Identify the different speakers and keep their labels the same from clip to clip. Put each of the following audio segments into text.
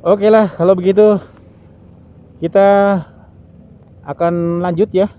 Speaker 1: Oke lah, kalau begitu kita akan lanjut ya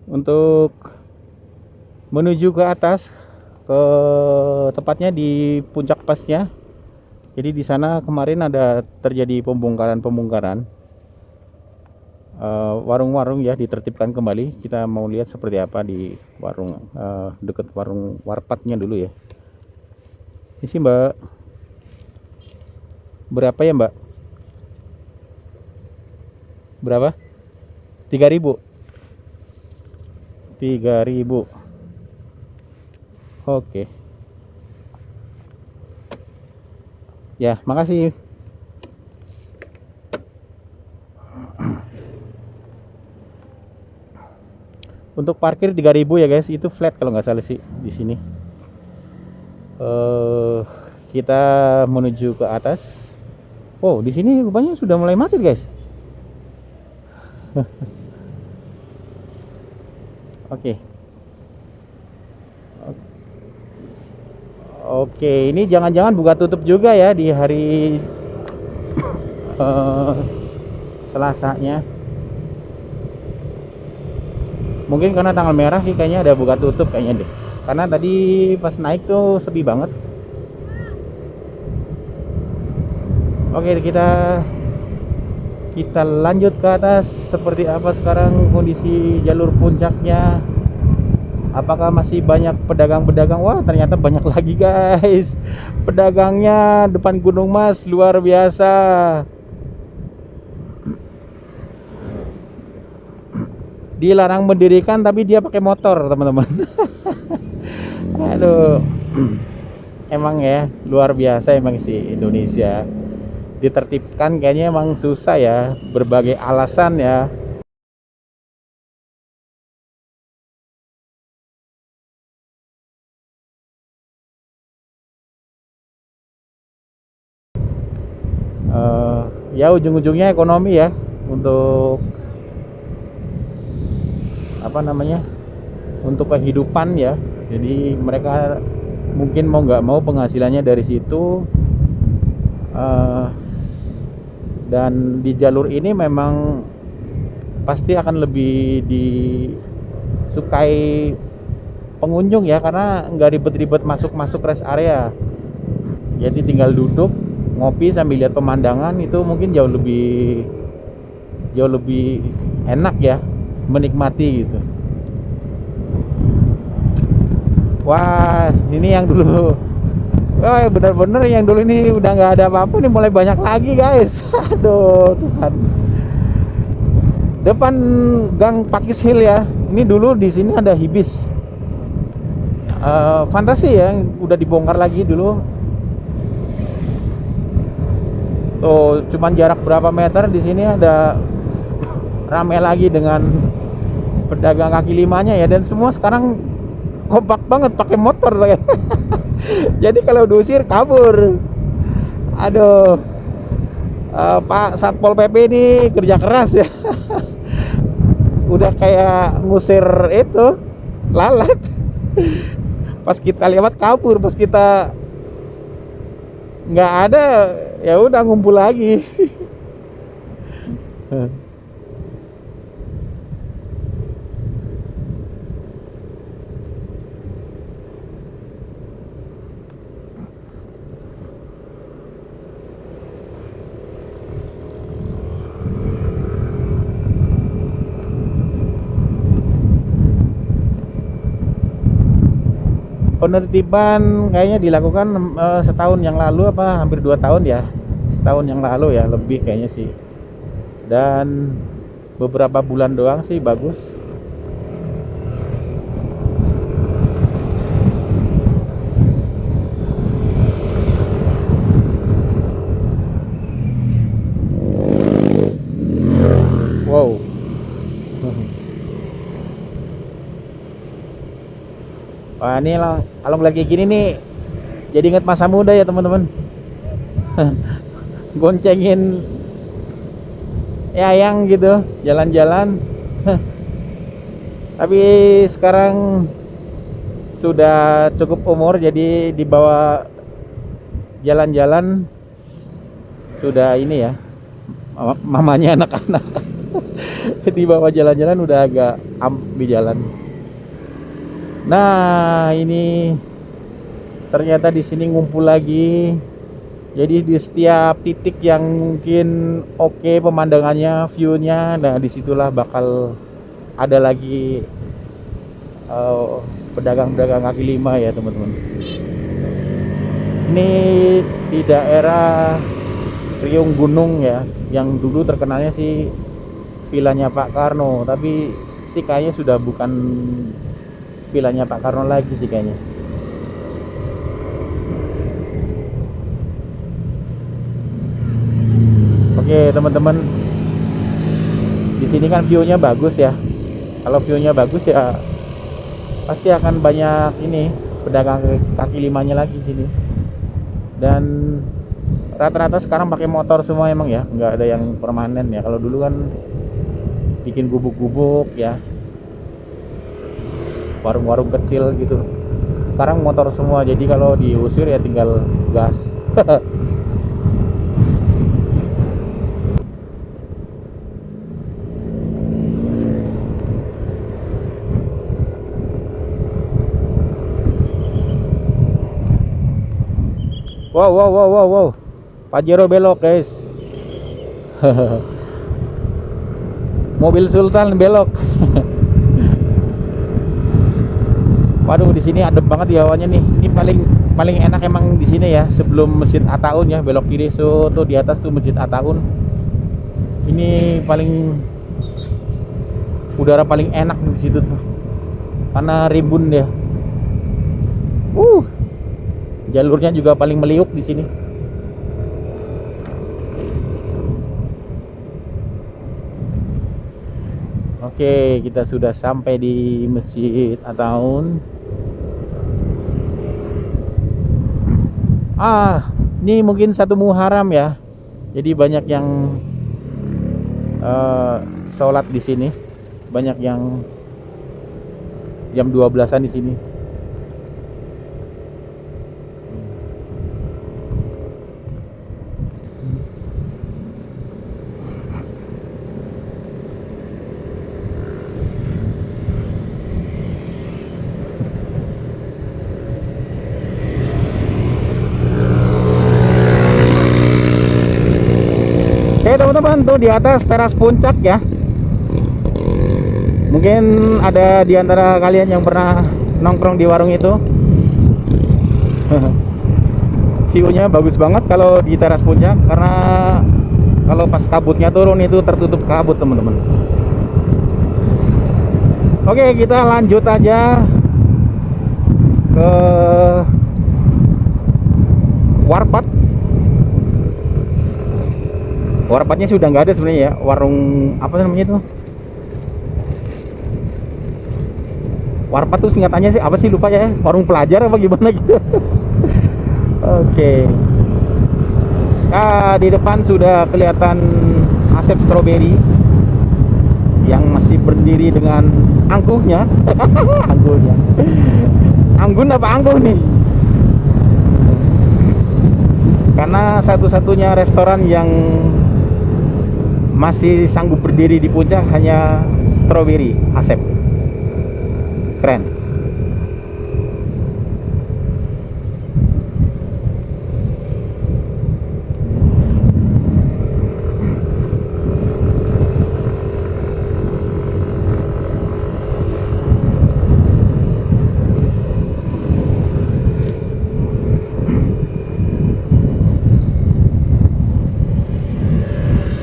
Speaker 1: untuk menuju ke atas, ke tepatnya di puncak pasnya. Jadi di sana kemarin ada terjadi pembongkaran warung-warung ya, ditertibkan kembali. Kita mau lihat seperti apa di warung dekat warung warpatnya dulu ya. Ini sih Mbak, berapa ya Mbak? Berapa? 3.000. 3.000. Oke. Ya, makasih. Untuk parkir 3.000 ya guys, itu flat kalau nggak salah sih di sini. eh kita menuju ke atas. Oh, di sini rupanya sudah mulai macet guys. Oke. Oke, ini jangan-jangan buka tutup juga ya di hari eh, Selasanya. Mungkin karena tanggal merah sih kayaknya ada buka tutup kayaknya deh. Karena tadi pas naik tuh sepi banget. Oke, kita lanjut ke atas. Seperti apa sekarang kondisi jalur puncaknya? Apakah masih banyak pedagang-pedagang? Wah, ternyata banyak lagi guys. Pedagangnya depan Gunung Mas luar biasa. Dilarang mendirikan tapi dia pakai motor, teman-teman. Aduh. Emang ya, luar biasa emang sih Indonesia. Ditertibkan kayaknya emang susah ya, berbagai alasan ya. Eh, ya ujung-ujungnya ekonomi ya, untuk apa namanya, untuk kehidupan ya. Jadi mereka mungkin mau nggak mau penghasilannya dari situ. eh, dan di jalur ini memang pasti akan lebih disukai pengunjung ya, karena nggak ribet-ribet masuk rest area. Jadi tinggal duduk ngopi sambil lihat pemandangan, itu mungkin jauh lebih enak ya, menikmati gitu. Wah, ini yang dulu. Wah, bener-bener yang dulu ini udah nggak ada apa-apa nih, mulai banyak lagi guys. Aduh Tuhan. Depan Gang Pakis Hill ya. Ini dulu di sini ada Hibis. Fantasi ya, udah dibongkar lagi dulu. Tuh, cuman jarak berapa meter di sini ada rame lagi dengan pedagang kaki limanya ya, dan semua sekarang kompak banget pakai motor. Jadi kalau diusir kabur. Aduh, Pak Satpol PP ini kerja keras ya. Udah kayak ngusir itu lalat. Pas kita lewat kabur, pas kita nggak ada ya udah ngumpul lagi. Penertiban kayaknya dilakukan setahun yang lalu, apa hampir 2 tahun ya, setahun yang lalu ya lebih kayaknya sih. Dan beberapa bulan doang sih bagus. Wow. Wah, ini kalau lagi gini nih jadi inget masa muda ya teman-teman. Goncengin ya yang gitu jalan-jalan. Tapi sekarang sudah cukup umur, jadi dibawa jalan-jalan sudah ini ya, mamanya anak-anak di bawah jalan-jalan udah agak di jalan. Nah, ini ternyata di sini ngumpul lagi. Jadi di setiap titik yang mungkin oke pemandangannya, view-nya, nah disitulah bakal ada lagi pedagang-pedagang kaki lima ya teman-teman. Ini di daerah Riung Gunung ya, yang dulu terkenalnya sih vilanya Pak Karno, tapi sih kayaknya sudah bukan vilanya Pak Karno lagi sih kayaknya. Oke teman-teman, di sini kan view-nya bagus ya. Kalau view-nya bagus ya pasti akan banyak ini pedagang kaki limanya lagi sini. Dan rata-rata sekarang pakai motor semua emang ya, nggak ada yang permanen ya. Kalau dulu kan bikin gubuk-gubuk ya, warung-warung kecil gitu. Sekarang motor semua, jadi kalau diusir ya tinggal gas. Wow. Pajero belok guys. Mobil Sultan belok. Waduh, di sini adem banget ya hawanya nih. Ini paling enak emang di sini ya, sebelum Masjid Ataun ya, belok kiri tuh di atas tuh Masjid Ataun. Ini paling udara paling enak di situ tuh. Karena rimbun ya. Jalurnya juga paling meliuk di sini. Oke, kita sudah sampai di Masjid Ataun. Ini mungkin satu Muharram ya. Jadi banyak yang sholat di sini. Banyak yang jam 12-an di sini. Oke teman-teman, tuh di atas teras puncak ya. Mungkin ada di antara kalian yang pernah nongkrong di warung itu. View-nya bagus banget kalau di teras puncak, karena kalau pas kabutnya turun itu tertutup kabut teman-teman. Oke, kita lanjut aja ke Warpat. Warpatnya sih udah nggak ada sebenarnya ya. Warung apa namanya tuh? Warpat tuh singkatannya sih apa sih, lupa ya. Warung pelajar apa gimana gitu. Oke. Di depan sudah kelihatan Asep Strawberry yang masih berdiri dengan angkuhnya. Angkuhnya. Anggun apa angkuh nih? Karena satu-satunya restoran yang masih sanggup berdiri di puncak hanya Strawberry Asep. Keren.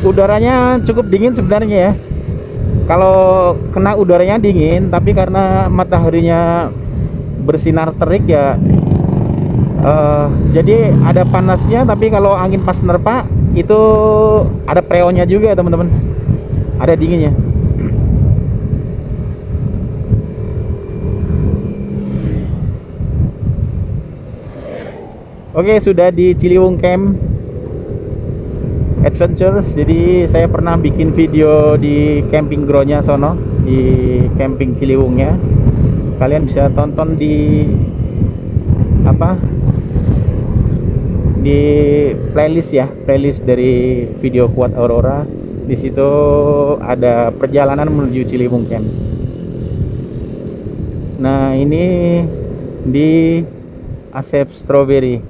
Speaker 1: Udaranya cukup dingin sebenarnya ya. Kalau kena udaranya dingin, tapi karena mataharinya bersinar terik ya, jadi ada panasnya. Tapi kalau angin pas nerpa itu ada freonnya juga teman-teman, ada dinginnya. Oke, sudah di Ciliwung Camp Adventures. Jadi saya pernah bikin video di camping groundnya sono, di camping Ciliwungnya. Kalian bisa tonton di di playlist ya, playlist dari video Quad Aurora. Di situ ada perjalanan menuju Ciliwung Camp. Nah, ini di Asep Strawberry.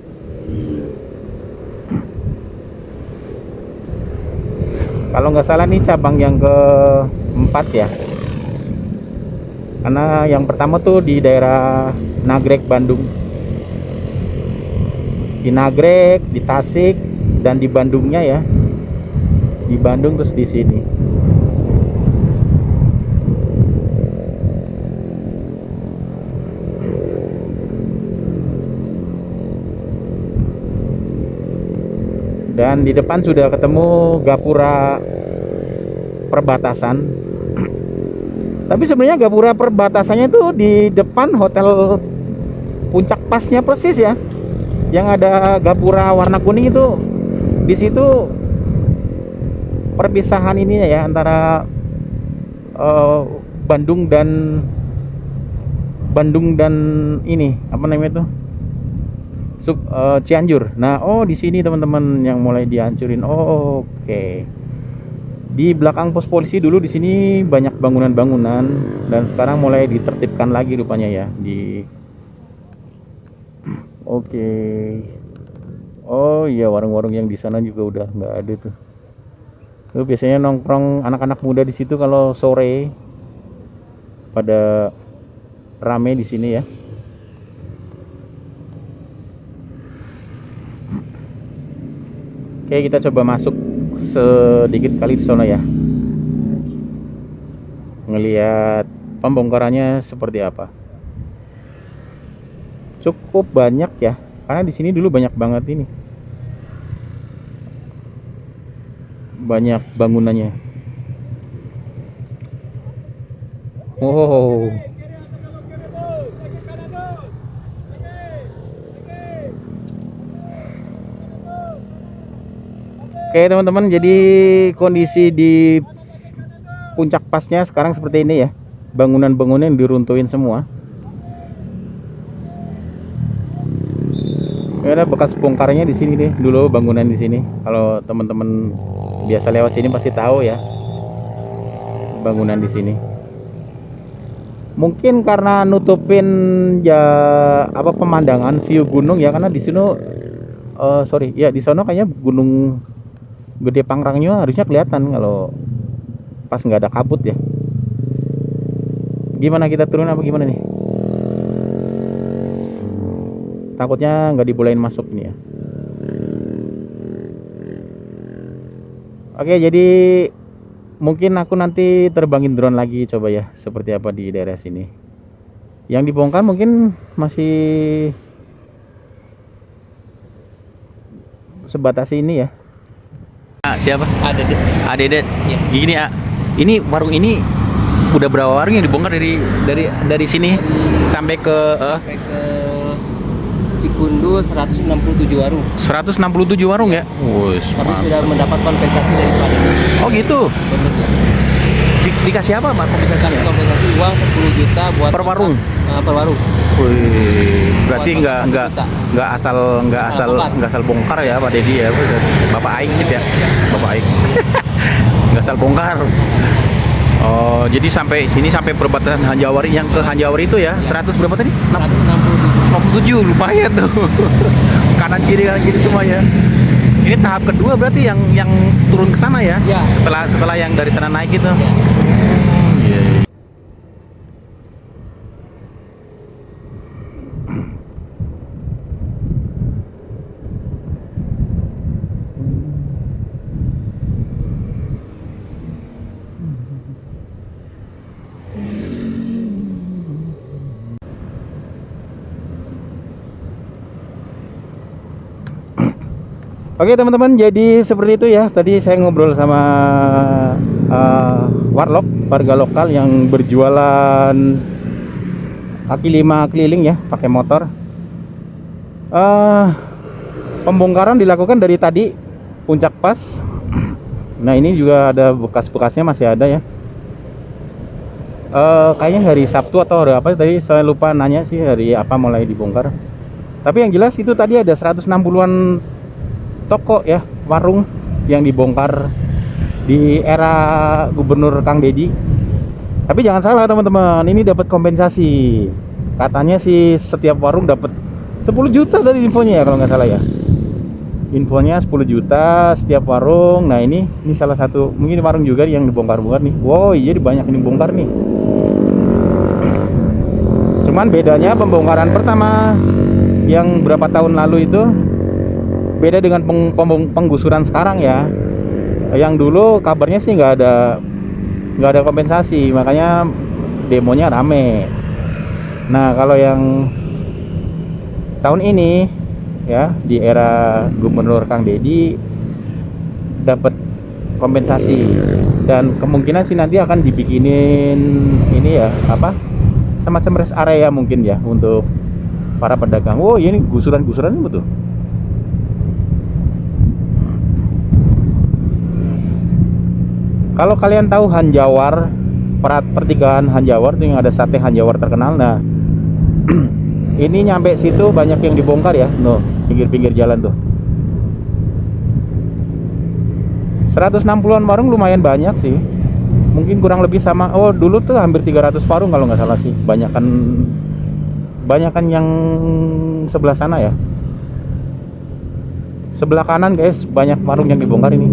Speaker 1: Kalau nggak salah nih cabang yang keempat ya. Karena yang pertama tuh di daerah Nagrek, Bandung. Di Nagrek, di Tasik, dan di Bandungnya ya. Di Bandung terus di sini. Dan di depan sudah ketemu gapura perbatasan. Tapi sebenarnya gapura perbatasannya itu di depan hotel Puncak Pasnya persis ya. Yang ada gapura warna kuning itu, di situ perpisahan ini ya antara Bandung dan ini apa namanya itu? Cianjur. Nah, di sini teman-teman yang mulai dihancurin. Oke. Di belakang pos polisi dulu di sini banyak bangunan-bangunan dan sekarang mulai ditertibkan lagi rupanya ya di. Oke. Oh iya, warung-warung yang di sana juga udah nggak ada tuh. Tuh biasanya nongkrong anak-anak muda di situ kalau sore pada rame di sini ya. Oke, kita coba masuk sedikit kali di sana ya. Ngelihat pembongkarannya seperti apa. Cukup banyak ya, karena di sini dulu banyak banget ini. Banyak bangunannya. Oh. Oke teman-teman, jadi kondisi di Puncak Pasnya sekarang seperti ini ya. Bangunan-bangunan diruntuhin semua. Ada bekas bongkarnya di sini deh, dulu bangunan di sini. Kalau teman-teman biasa lewat sini pasti tahu ya. Bangunan di sini. Mungkin karena nutupin ya apa pemandangan view gunung ya, karena di sini di sono kayaknya Gunung Gede Pangrango harusnya kelihatan kalau pas nggak ada kabut ya. Gimana, kita turun apa gimana nih? Takutnya nggak dibolehin masuk ini ya. Oke, jadi mungkin aku nanti terbangin drone lagi coba ya, seperti apa di daerah sini. Yang dibongkar mungkin masih sebatas ini ya. Siapa? Adedet. Ya. Gini ya. Ini warung ini udah berapa warung yang dibongkar dari sini sampai ke
Speaker 2: Cikundu 167 warung.
Speaker 1: 167 warung ya.
Speaker 2: Tapi sudah mendapat kompensasi dari Pak.
Speaker 1: Oh gitu.
Speaker 2: Betul ya.
Speaker 1: Dikasih apa Pak kompensasinya?
Speaker 2: Kompensasi uang 10 juta buat
Speaker 1: per warung.
Speaker 2: Per warung.
Speaker 1: Wih, berarti nggak asal bongkar ya Pak Dedi ya. Bapak Aik sip ya. Bapak Aik. Nggak asal bongkar. Oh, jadi sampai sini, sampai perbatasan Hanjawari, yang ke Hanjawari itu ya 100 berapa tadi? 67, lumayan tuh. kanan kiri semua ya. Ini tahap kedua berarti yang turun ke sana ya?
Speaker 2: Ya.
Speaker 1: Setelah yang dari sana naik itu.
Speaker 2: Ya.
Speaker 1: Oke teman-teman, jadi seperti itu ya. Tadi saya ngobrol sama warlock, warga lokal yang berjualan kaki lima keliling ya, pakai motor. Pembongkaran dilakukan dari tadi Puncak Pas. Nah ini juga ada bekas-bekasnya, masih ada ya. Kayaknya hari Sabtu atau hari apa tadi, saya lupa nanya sih hari apa mulai dibongkar. Tapi yang jelas itu tadi ada 160-an toko ya, warung yang dibongkar di era Gubernur Kang Deddy. Tapi jangan salah teman-teman, ini dapat kompensasi. Katanya sih setiap warung dapat 10 juta dari infonya ya kalau nggak salah ya. Infonya 10 juta setiap warung. Nah ini salah satu mungkin warung juga yang dibongkar-bongkar nih. Wow, iya banyak yang dibongkar nih. Cuman bedanya pembongkaran pertama yang berapa tahun lalu itu beda dengan penggusuran sekarang ya. Yang dulu kabarnya sih nggak ada kompensasi, makanya demonya rame. Nah kalau yang tahun ini ya di era Gubernur Kang Deddy dapat kompensasi, dan kemungkinan sih nanti akan dibikinin ini ya apa semacam rest area mungkin ya untuk para pedagang. Oh ini gusuran-gusuran ini betul. Kalau kalian tahu Hanjawar, pertigaan Hanjawar tuh yang ada sate Hanjawar terkenal. Nah ini nyampe situ banyak yang dibongkar ya, no, pinggir-pinggir jalan tuh. 160-an warung lumayan banyak sih. Mungkin kurang lebih sama, oh dulu tuh hampir 300 warung kalau nggak salah sih. Banyakan yang sebelah sana ya. Sebelah kanan guys, banyak warung yang dibongkar ini.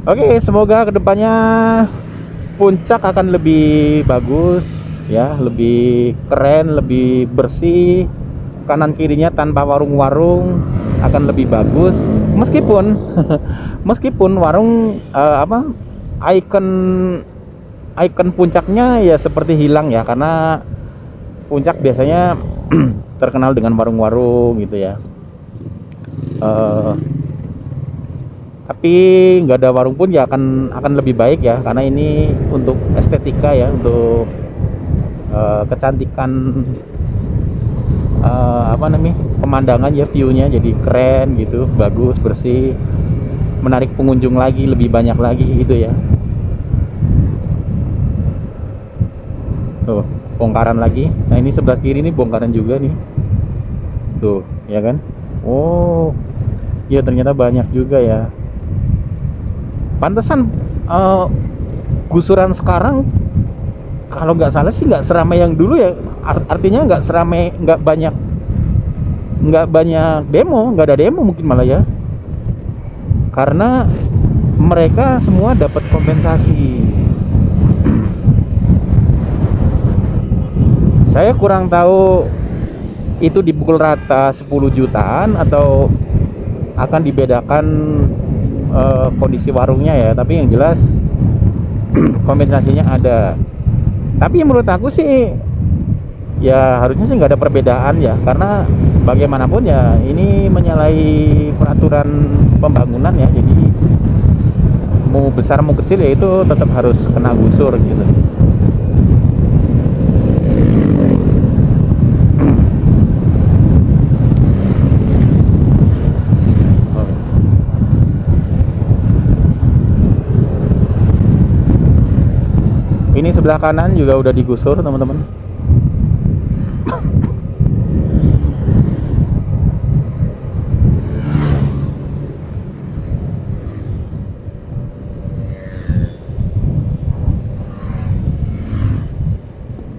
Speaker 1: Oke, semoga kedepannya Puncak akan lebih bagus ya, lebih keren, lebih bersih. Kanan kirinya tanpa warung-warung akan lebih bagus. Meskipun meskipun warung ikon Puncaknya ya seperti hilang ya, karena Puncak biasanya terkenal dengan warung-warung gitu ya. Tapi nggak ada warung pun ya akan lebih baik ya, karena ini untuk estetika ya, untuk kecantikan pemandangan ya, viewnya jadi keren gitu, bagus, bersih, menarik pengunjung lagi, lebih banyak lagi gitu ya. Tuh bongkaran lagi. Nah ini sebelah kiri nih bongkaran juga nih tuh ya kan. Oh ya ternyata banyak juga ya. Pantesan gusuran sekarang kalau nggak salah sih nggak seramai yang dulu ya. Artinya nggak banyak demo, nggak ada demo mungkin malah ya, karena mereka semua dapat kompensasi. Saya kurang tahu itu dipukul rata 10 jutaan atau akan dibedakan kondisi warungnya ya, tapi yang jelas kompensasinya ada. Tapi menurut aku sih ya harusnya sih nggak ada perbedaan ya, karena bagaimanapun ya ini menyalahi peraturan pembangunan ya, jadi mau besar mau kecil ya itu tetap harus kena gusur gitu. Ini sebelah kanan juga udah digusur teman-teman.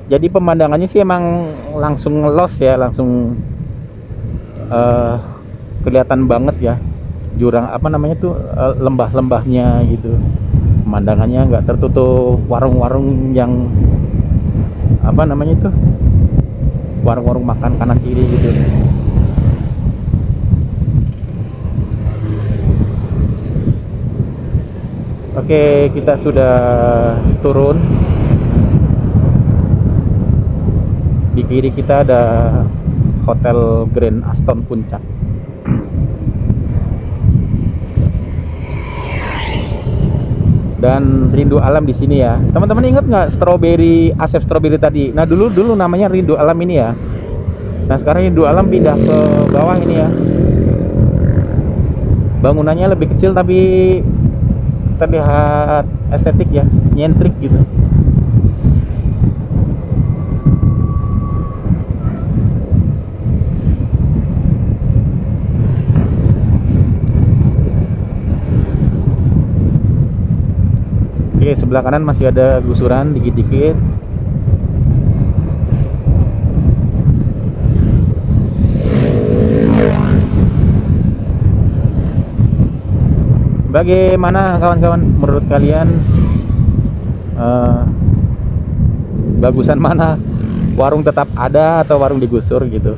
Speaker 1: Jadi pemandangannya sih emang langsung ngelos ya, langsung kelihatan banget ya jurang lembah-lembahnya gitu. Pemandangannya nggak tertutup warung-warung yang warung-warung makan kanan kiri gitu. Oke, kita sudah turun. Di kiri kita ada Hotel Grand Aston Puncak. Dan rindu alam di sini ya. Teman-teman ingat nggak Asep Strawberry tadi? Nah dulu namanya Rindu Alam ini ya. Nah sekarang Rindu Alam pindah ke bawah ini ya. Bangunannya lebih kecil tapi terlihat estetik ya, nyentrik gitu. Oke, sebelah kanan masih ada gusuran dikit-dikit. Bagaimana kawan-kawan, menurut kalian bagusan mana? Warung tetap ada atau warung digusur gitu?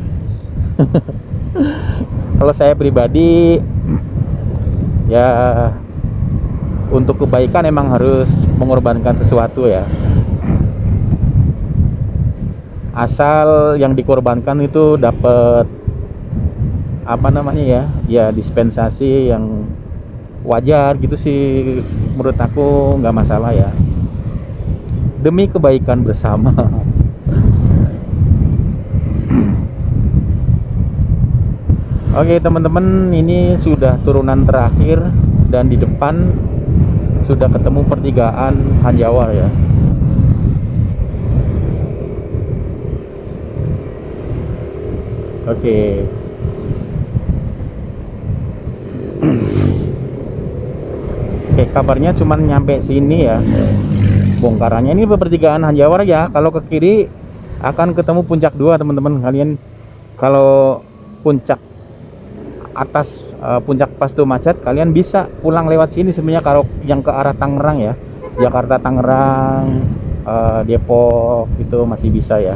Speaker 1: Kalau saya pribadi ya, untuk kebaikan emang harus mengorbankan sesuatu ya. Asal yang dikorbankan itu dapat apa namanya ya? Ya dispensasi yang wajar gitu sih, menurut aku nggak masalah ya, demi kebaikan bersama. Oke teman-teman, ini sudah turunan terakhir dan di depan sudah ketemu pertigaan Hanjawar ya. Oke. Oke, kabarnya cuman nyampe sini ya bongkarannya. Ini pertigaan Hanjawar ya. Kalau ke kiri akan ketemu puncak 2 teman-teman. Kalian kalau puncak atas puncak pas tuh macet, kalian bisa pulang lewat sini sebenarnya kalau yang ke arah Tangerang ya. Jakarta Tangerang, Depok itu masih bisa ya.